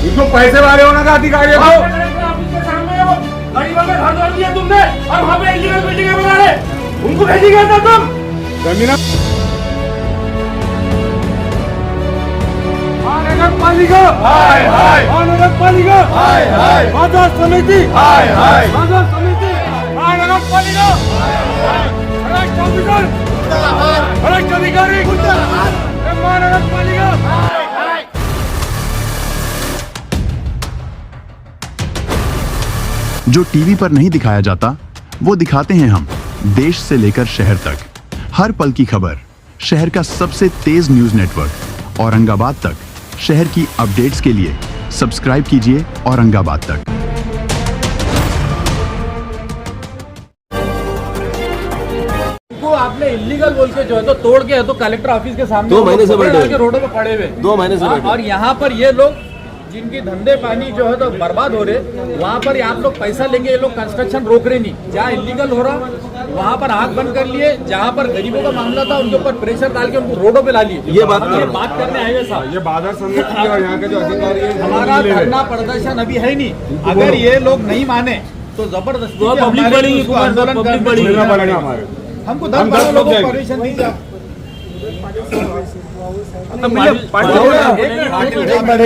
इनको पैसे वाले होने का अधिकार है। गरीबों में घर तोड़ दिया तुमने और वहाँ पे इलीगल बिल्डिंगें बना रहे, उनको भेजेंगे तो तुम जमीन महानगर पालिका हाय हाय महानगर पालिका हाय हाय बाजार समिति हाय हाय बाजार समिति महानगर पालिका भ्रष्ट ऑफिसर भ्रष्ट अधिकारी महानगर पालिका। जो टीवी पर नहीं दिखाया जाता वो दिखाते हैं हम, देश से लेकर शहर तक, हर पल की खबर। शहर का सबसे तेज न्यूज नेटवर्क औरंगाबाद तक। शहर की अपडेट्स के लिए सब्सक्राइब कीजिए औरंगाबाद तक। आपने इलीगल बोल के जो है तो तोड़ के है तो कलेक्टर ऑफिस के सामने 2 महीने से बैठे हुए रोडों पे पड़े हुए 2 महीने से बैठे। और यहाँ पर ये लोग जिनकी धंधे पानी जो है तो बर्बाद हो रहे, वहाँ पर आप लोग पैसा लेंगे, ये लोग कंस्ट्रक्शन रोक रहे नहीं। जहाँ इलीगल हो रहा वहाँ पर आंख बंद कर लिए, जहाँ पर गरीबों का मामला था उनके ऊपर प्रेशर डाल के उनको रोडों पे ला लिए। ये बात करने आए हुए साहब। ये बाजार समिति और यहाँ के जो अधिकारी है हमारा धरना प्रदर्शन अभी है नहीं, अगर ये लोग नहीं माने तो जबरदस्ती पब्लिक बढ़ेगी, आंदोलन मिलना पड़ेगा हमारे। हमको हम 10 10 लोगों लोग को परमिशन नहीं जा।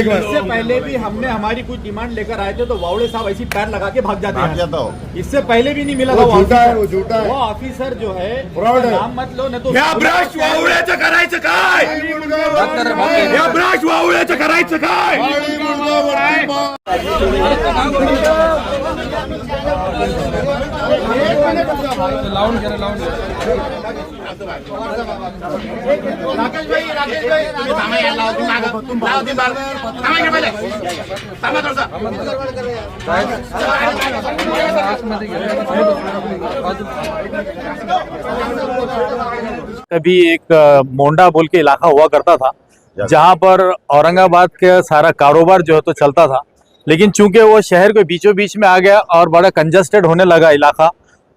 इससे पहले भी हमने हमारी कुछ डिमांड लेकर आए थे तो वावड़े साहब ऐसी पैर लगा के भाग जाते हैं। इससे पहले भी नहीं मिला था वो झूठा है, वो झूठा है। वो ऑफिसर जो है फ्रॉड है। नाम मत लो नहीं तो या ब्रश वावड्याचं करायचं काय, या ब्रश वावड्याचं करायचं काय। राकेश भाई थांबा यार, लावा तुम्ही मागं. लावा तुम्ही मागं. थांबा इकडे पहिले. थांबा थोडंसं. कभी एक मोंडा बोल के इलाका हुआ करता था जहां पर औरंगाबाद का सारा कारोबार जो है तो चलता था, लेकिन चूंकि वो शहर के बीचों बीच में आ गया और बड़ा कंजस्टेड होने लगा इलाका,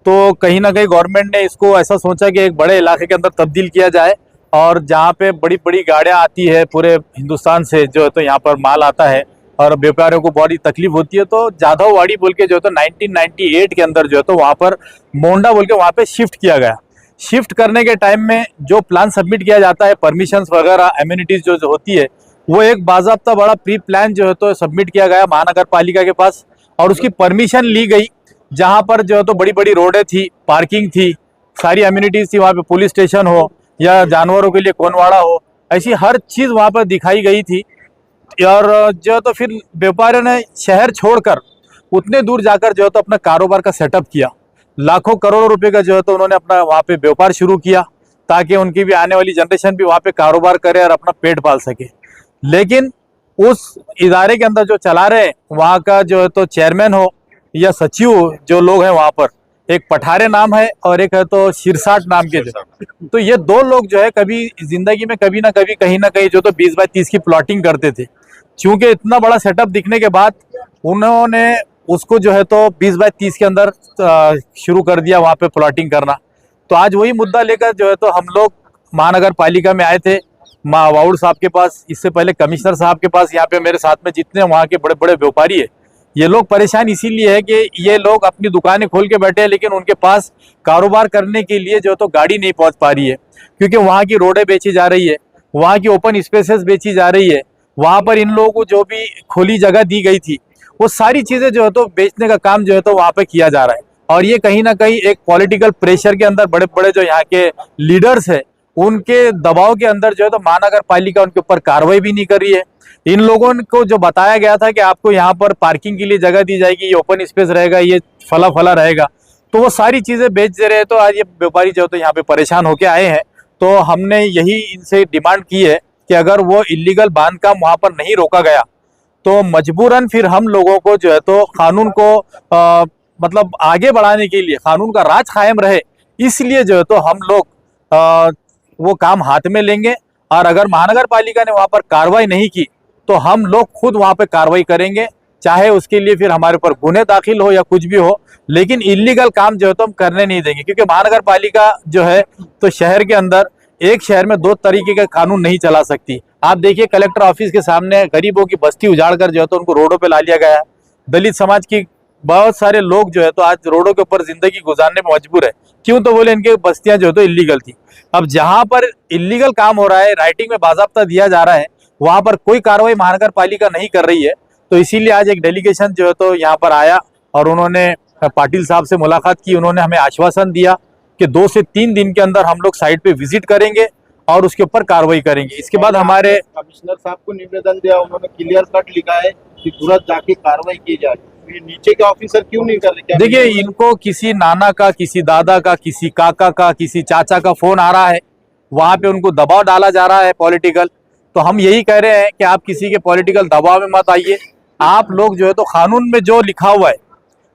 तो कहीं ना कहीं गवर्नमेंट ने इसको ऐसा सोचा कि एक बड़े इलाके के अंदर तब्दील किया जाए और जहाँ पे बड़ी बड़ी गाड़ियाँ आती है पूरे हिंदुस्तान से जो है तो यहाँ पर माल आता है और व्यापारियों को बड़ी तकलीफ होती है, तो जाधववाड़ी बोल के जो है तो 1998 के अंदर जो है तो वहाँ पर मोंडा बोल के वहाँ पे शिफ्ट किया गया। शिफ्ट करने के टाइम में जो प्लान सबमिट किया जाता है, परमिशंस वगैरह एम्यूनिटीज जो होती है, वो एक बाज़ाब्ता बड़ा प्री प्लान जो है तो सबमिट किया गया महानगर पालिका के पास और उसकी परमिशन ली गई। जहाँ पर जो है तो बड़ी बड़ी रोडें थी, पार्किंग थी, सारी एम्यूनिटीज थी, वहाँ पे पुलिस स्टेशन हो या जानवरों के लिए कोनवाड़ा हो, ऐसी हर चीज़ वहाँ पर दिखाई गई थी। और जो तो फिर व्यापारियों ने शहर छोड़कर उतने दूर जाकर जो है तो अपना कारोबार का सेटअप किया। लाखों करोड़ों रुपए का जो है तो उन्होंने अपना वहाँ पे व्यापार शुरू किया ताकि उनकी भी आने वाली जनरेशन भी वहाँ पे कारोबार करे और अपना पेट पाल सके। लेकिन उस इदारे के अंदर जो चला रहे वहाँ का जो है तो चेयरमैन हो या सचिव जो लोग हैं, वहाँ पर एक पठारे नाम है और एक है तो शिरसाट नाम के जो, तो ये 2 लोग जो है कभी जिंदगी में कभी ना कभी कहीं ना कहीं जो तो 20 बाय 30 की प्लॉटिंग करते थे। क्योंकि इतना बड़ा सेटअप दिखने के बाद उन्होंने उसको जो है तो 20 बाय 30 के अंदर शुरू कर दिया वहाँ पे प्लॉटिंग करना। तो आज वही मुद्दा लेकर जो है तो हम लोग महानगर पालिका में आए थे, वाउड साहब के पास, इससे पहले कमिश्नर साहब के पास। यहाँ पे मेरे साथ में जितने वहाँ के बड़े बड़े व्यापारी है, ये लोग परेशान इसीलिए है कि ये लोग अपनी दुकानें खोल के बैठे हैं लेकिन उनके पास कारोबार करने के लिए जो तो गाड़ी नहीं पहुंच पा रही है, क्योंकि वहाँ की रोडें बेची जा रही है, वहाँ की ओपन स्पेसेस बेची जा रही है, वहाँ पर इन लोगों को जो भी खुली जगह दी गई थी वो सारी चीज़ें जो है तो बेचने का काम जो है तो वहाँ पे किया जा रहा है। और ये कहीं ना कहीं एक पॉलिटिकल प्रेशर के अंदर बड़े बड़े जो यहाँ के लीडर्स है उनके दबाव के अंदर जो है तो महानगर पालिका उनके ऊपर कार्रवाई भी नहीं कर रही है। इन लोगों को जो बताया गया था कि आपको यहाँ पर पार्किंग के लिए जगह दी जाएगी, ये ओपन स्पेस रहेगा, ये फला फला रहेगा, तो वो सारी चीज़ें बेच दे रहे हैं। तो आज ये व्यापारी जो है तो यहाँ पे परेशान होके आए हैं। तो हमने यही इनसे डिमांड की है कि अगर वो इलीगल बांधकाम वहाँ पर नहीं रोका गया तो मजबूरन फिर हम लोगों को जो है तो कानून को मतलब आगे बढ़ाने के लिए, कानून का राज कायम रहे, इसलिए जो है तो हम लोग वो काम हाथ में लेंगे। और अगर महानगर पालिका ने वहाँ पर कार्रवाई नहीं की तो हम लोग खुद वहाँ पे कार्रवाई करेंगे, चाहे उसके लिए फिर हमारे ऊपर गुने दाखिल हो या कुछ भी हो, लेकिन इलीगल काम जो है तो हम करने नहीं देंगे। क्योंकि महानगर पालिका जो है तो शहर के अंदर एक शहर में 2 तरीके का कानून नहीं चला सकती। आप देखिए कलेक्टर ऑफिस के सामने गरीबों की बस्ती उजाड़ कर जो है तो उनको रोडों पे ला लिया गया है। दलित समाज की बहुत सारे लोग जो है तो आज रोडों के ऊपर जिंदगी गुजारने में मजबूर है। क्यों? तो बोले इनकी बस्तियां जो है तो इलीगल थी। अब जहां पर इलीगल काम हो रहा है, राइटिंग में बाजाब्ता दिया जा रहा है, वहां पर कोई कार्रवाई महानगर पालिका नहीं कर रही है। तो इसीलिए आज एक डेलीगेशन जो है तो यहाँ पर आया और उन्होंने पाटिल साहब से मुलाकात की। उन्होंने हमें आश्वासन दिया कि 2 से 3 दिन के अंदर हम लोग साइट पे विजिट करेंगे और उसके ऊपर कार्रवाई करेंगे। इसके बाद हमारे कमिश्नर साहब को निवेदन दिया, उन्होंने क्लियर कट लिखा है कि तुरंत जाके कार्रवाई की जाए। ये नीचे के ऑफिसर क्यों नहीं कर रहे? देखिए, इनको किसी नाना का, किसी दादा का, किसी काका का, किसी चाचा का फोन आ रहा है, वहां पे उनको दबाव डाला जा रहा है पॉलिटिकल। तो हम यही कह रहे हैं कि आप किसी के पॉलिटिकल दबाव में मत आइए। आप लोग जो है तो कानून में जो लिखा हुआ है,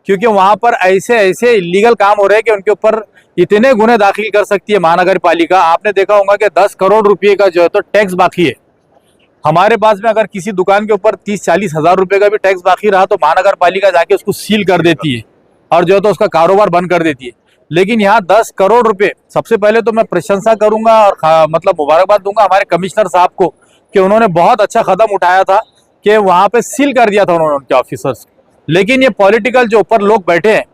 क्योंकि वहां पर ऐसे ऐसे इलीगल काम हो रहे हैं कि उनके ऊपर इतने गुने दाखिल कर सकती है महानगर पालिका। आपने देखा होगा कि 10 करोड़ रुपए का जो है तो टैक्स बाकी है हमारे पास में। अगर किसी दुकान के ऊपर 30-40 हजार रुपए का भी टैक्स बाकी रहा तो महानगर पालिका जाके उसको सील कर देती है और जो है तो उसका कारोबार बंद कर देती है। लेकिन यहाँ 10 करोड़ रुपए, सबसे पहले तो मैं प्रशंसा करूंगा और मतलब मुबारकबाद दूंगा हमारे कमिश्नर साहब को कि उन्होंने बहुत अच्छा कदम उठाया था कि वहां पे सील कर दिया था उन्होंने उनके ऑफिसर्स। लेकिन ये पॉलिटिकल जो ऊपर लोग बैठे हैं,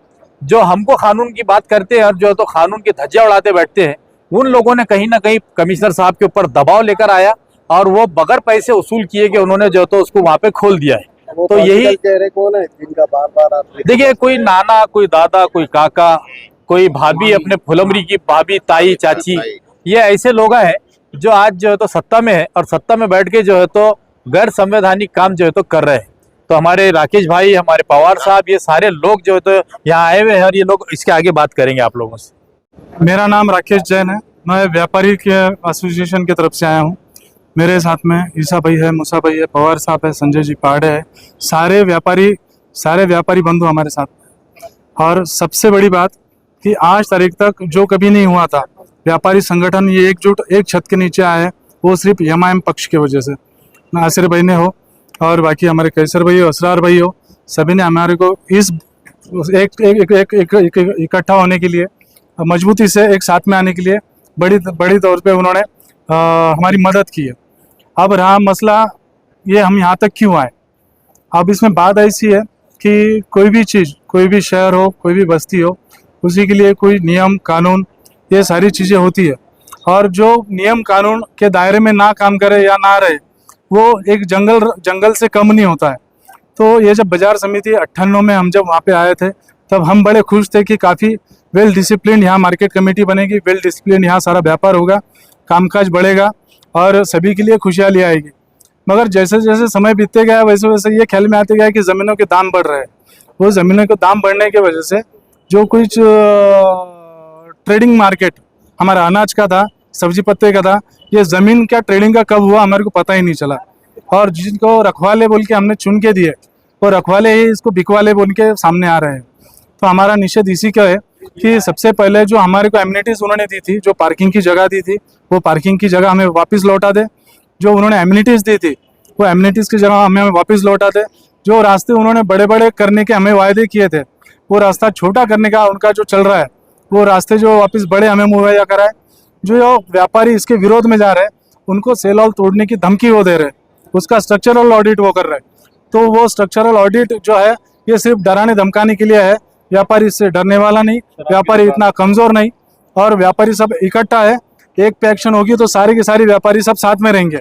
जो हमको कानून की बात करते हैं और जो है तो कानून की धज्जियां उड़ाते बैठते हैं, उन लोगों ने कहीं ना कहीं कमिश्नर साहब के ऊपर दबाव लेकर आया और वो बगैर पैसे वसूल किए कि उन्होंने जो तो उसको वहां पे खोल दिया है। तो यही चेहरे कौन है जिनका बार बार आप देखिए, कोई नाना, कोई दादा, कोई काका, कोई भाभी, अपने फुलमरी की भाभी, ताई, चाची, ये ऐसे लोग हैं जो आज जो है तो सत्ता में है और सत्ता में बैठ के जो है तो गैर संवैधानिक काम जो है तो कर रहे हैं। तो हमारे राकेश भाई, हमारे पवार साहब, ये सारे लोग जो है तो यहाँ आए हुए हैं और ये लोग इसके आगे बात करेंगे आप लोगों से। मेरा नाम राकेश जैन है। मैं व्यापारी के एसोसिएशन की तरफ से आया हूँ। मेरे साथ में ईसा भाई है, मूसा भाई है, पवार साहब है, संजय जी पाड़े है। सारे व्यापारी बंधु हमारे साथ हैं। और सबसे बड़ी बात कि आज तारीख तक जो कभी नहीं हुआ था, व्यापारी संगठन ये एकजुट एक छत के नीचे आए, वो सिर्फ एमआईएम पक्ष की वजह से, नासिर भाई ने हो और बाकी हमारे कैसर भाई हो, असरार भाई हो, सभी ने हमारे को इस एक इकट्ठा होने के लिए, मजबूती से एक साथ में आने के लिए बड़ी तौर पे उन्होंने हमारी मदद की है। अब रहा मसला ये, हम यहाँ तक क्यों आए। अब इसमें बात ऐसी है कि कोई भी चीज़, कोई भी शहर हो, कोई भी बस्ती हो, उसी के लिए कोई नियम कानून, ये सारी चीज़ें होती है। और जो नियम कानून के दायरे में ना काम करे या ना रहे, वो एक जंगल से कम नहीं होता है। तो ये जब बाजार समिति 98 में हम जब वहाँ पे आए थे, तब हम बड़े खुश थे कि काफ़ी वेल डिसिप्लिन यहाँ मार्केट कमेटी बनेगी, वेल डिसिप्लिन यहाँ सारा व्यापार होगा, कामकाज बढ़ेगा और सभी के लिए खुशहाली आएगी। मगर जैसे जैसे समय बीतते गया, वैसे वैसे ये ख्याल में आते गया कि ज़मीनों के दाम बढ़ रहे हैं। वो ज़मीनों के दाम बढ़ने की वजह से जो कुछ ट्रेडिंग मार्केट हमारा अनाज का था, सब्जी पत्ते का था, ये ज़मीन क्या ट्रेडिंग का कब हुआ हमारे को पता ही नहीं चला। और जिनको रखवाले बोल के हमने चुन के दिए, वो रखवाले ही इसको बिकवाले बोल के सामने आ रहे हैं। तो हमारा निषेध इसी का है कि सबसे पहले जो हमारे को एमिनिटीज़ उन्होंने दी थी, जो पार्किंग की जगह दी थी, वो पार्किंग की जगह हमें वापस लौटा दे। जो उन्होंने एमिनिटीज़ दी थी, वो एमिनिटीज़ की जगह हमें वापस लौटा दे। जो रास्ते उन्होंने बड़े बड़े करने के हमें वायदे किए थे, वो रास्ता छोटा करने का उनका जो चल रहा है, वो रास्ते जो वापस बड़े हमें मुहैया कराए। जो व्यापारी इसके विरोध में जा रहे हैं, उनको सेल हॉल तोड़ने की धमकी वो दे रहे हैं, उसका स्ट्रक्चरल ऑडिट वो कर रहे हैं। तो वो स्ट्रक्चरल ऑडिट जो है, ये सिर्फ डराने धमकाने के लिए है। व्यापारी इससे डरने वाला नहीं, व्यापारी इतना कमज़ोर नहीं, और व्यापारी सब इकट्ठा है। एक पे एक्शन होगी तो सारे के सारे व्यापारी सब साथ में रहेंगे।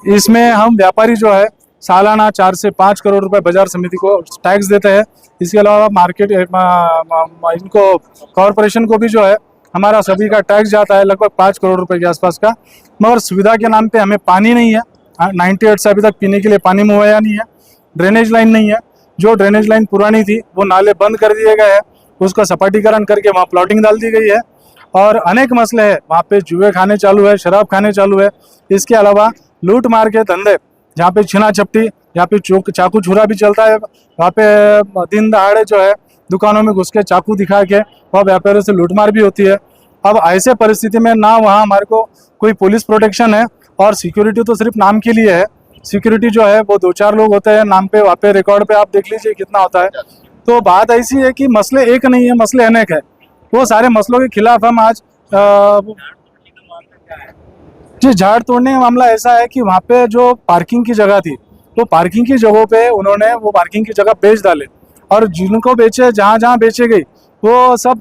इसमें हम व्यापारी जो है सालाना 4 से 5 करोड़ रुपए बाजार समिति को टैक्स देते हैं। इसके अलावा मार्केट इनको कॉरपोरेशन को भी जो है हमारा सभी का टैक्स जाता है लगभग 5 करोड़ रुपए के आसपास का। मगर सुविधा के नाम पे हमें पानी नहीं है। 98 से अभी तक पीने के लिए पानी मुहैया नहीं है। ड्रेनेज लाइन नहीं है। जो ड्रेनेज लाइन पुरानी थी, वो नाले बंद कर दिए गए हैं, उसका सपाटीकरण करके वहाँ प्लॉटिंग डाल दी गई है। और अनेक मसले हैं, वहाँ पे जुए खाने चालू है, शराब खाने चालू है। इसके अलावा लूट मार के धंधे, जहाँ पे छीना झपटी, यहाँ पे चाकू छुरा भी चलता है। वहाँ पे दिन दहाड़े जो है दुकानों में घुस के चाकू दिखा के वहाँ व्यापारियों से लूटमार भी होती है। अब ऐसे परिस्थिति में ना वहाँ हमारे को कोई पुलिस प्रोटेक्शन है, और सिक्योरिटी तो सिर्फ नाम के लिए है। सिक्योरिटी जो है वो 2-4 लोग होते हैं नाम पे, वहाँ पे रिकॉर्ड पे आप देख लीजिए कितना होता है। तो बात ऐसी है कि मसले एक नहीं है, मसले अनेक है। वो सारे मसलों के खिलाफ हम आज जी झाड़ तोड़ने का मामला ऐसा है कि वहाँ पे जो पार्किंग की जगह थी, तो पार्किंग की जगहों पे उन्होंने वो पार्किंग की जगह बेच डाले, और जिनको बेचे, जहाँ जहाँ बेचे गई, वो सब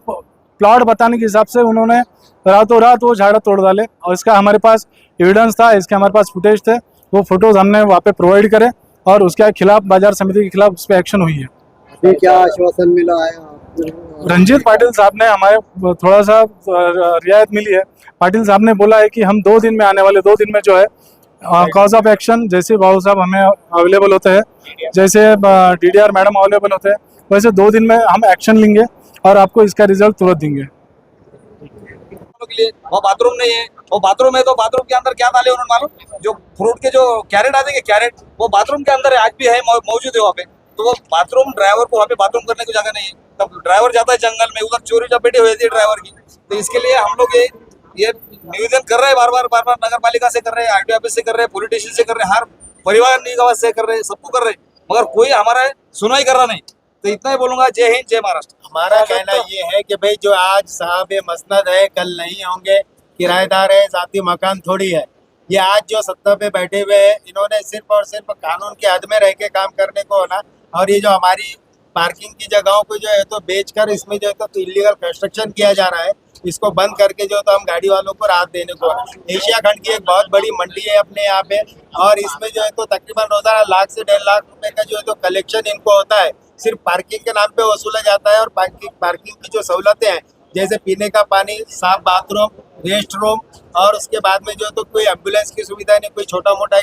प्लॉट बताने के हिसाब से उन्होंने रातों रात वो झाड़ तोड़ डाले। और इसका हमारे पास एविडेंस था, इसके हमारे पास फुटेज थे, वो फोटोज हमने वहाँ पे प्रोवाइड करे और उसके खिलाफ, बाजार समिति के खिलाफ उस पर एक्शन हुई है। अभी क्या आश्वासन मिला है आपको? रंजीत पाटिल साहब ने हमारे थोड़ा सा रियायत मिली है। पाटिल साहब ने बोला है कि हम 2 दिन में, आने वाले 2 दिन में जो है कॉज ऑफ एक्शन, जैसे बाबू साहब हमें अवेलेबल होते हैं, जैसे DDR मैडम अवेलेबल होते हैं, वैसे 2 दिन में हम एक्शन लेंगे और आपको इसका रिजल्ट तुरंत देंगे। के लिए वो बाथरूम नहीं है, वो बाथरूम है तो बाथरूम के अंदर क्या डाले उन्होंने मालूम? जो फ्रूट के जो कैरेट आते हैं, कैरेट वो बाथरूम के अंदर आज भी है, मौजूद है वहाँ पे। तो वो बाथरूम, ड्राइवर को वहाँ पे बाथरूम करने की जगह नहीं है, तब ड्राइवर जाता है जंगल में, उधर चोरी चपेटी हो जाती है ड्राइवर की। तो इसके लिए हम लोग ये निवेदन कर रहे हैं बार बार नगर पालिका से कर रहे हैं, RTO ऑफिस से कर रहे हैं, पुलिस स्टेशन से कर रहे हैं, हर परिवार निगम से कर रहे हैं, सबको कर रहे हैं, मगर कोई हमारा सुनाई कर रहा नहीं। तो इतना ही बोलूंगा, जय हिंद, जय महाराष्ट्र। हमारा कहना ये है कि भाई जो आज साहब मसनद है, कल नहीं होंगे, किराएदार है, जाती मकान थोड़ी है। ये आज जो सत्ता पे बैठे हुए हैं, इन्होंने सिर्फ और सिर्फ कानून के हद में रह के काम करने को होना, और ये जो हमारी पार्किंग की जगहों को जो है तो बेचकर इसमें जो है तो इलीगल कंस्ट्रक्शन किया जा रहा है, इसको बंद करके जो तो हम गाड़ी वालों को राहत देने को है। एशिया खंड की एक बहुत बड़ी मंडी है अपने यहाँ पे, और इसमें जो है तो तकरीबन रोजाना 1 लाख से 1.5 लाख रुपए का जो है तो कलेक्शन इनको होता है, सिर्फ पार्किंग के नाम पे वसूला जाता है। और पार्किंग की जो सहूलतें हैं, जैसे पीने का पानी, साफ बाथरूम, रेस्ट रूम, और उसके बाद में जो तो कोई एम्बुलेंस की सुविधा नहीं, कोई छोटा मोटा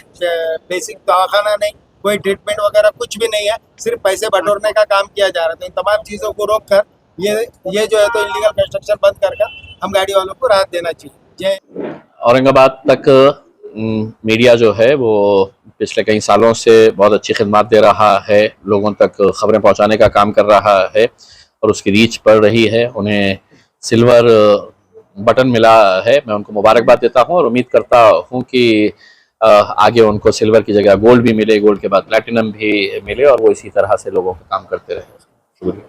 बेसिक दवाखाना नहीं, कोई ट्रीटमेंट वगैरह कुछ भी नहीं है, सिर्फ पैसे बटोरने का काम किया जा रहा है। तो इन तमाम चीज़ों को रोक कर ये जो है तो इलीगल कंस्ट्रक्शन बंद कर हम गाड़ी वालों को राहत देना चाहिए। जय। औरंगाबाद तक मीडिया जो है वो पिछले कई सालों से बहुत अच्छी खिदमत दे रहा है, लोगों तक खबरें पहुंचाने का काम कर रहा है और उसकी रीच बढ़ रही है। उन्हें सिल्वर बटन मिला है, मैं उनको मुबारकबाद देता हूं और उम्मीद करता हूं कि आगे उनको सिल्वर की जगह गोल्ड भी मिले, गोल्ड के बाद प्लैटिनम भी मिले और वो इसी तरह से लोगों का काम करते रहे। शुक्रिया।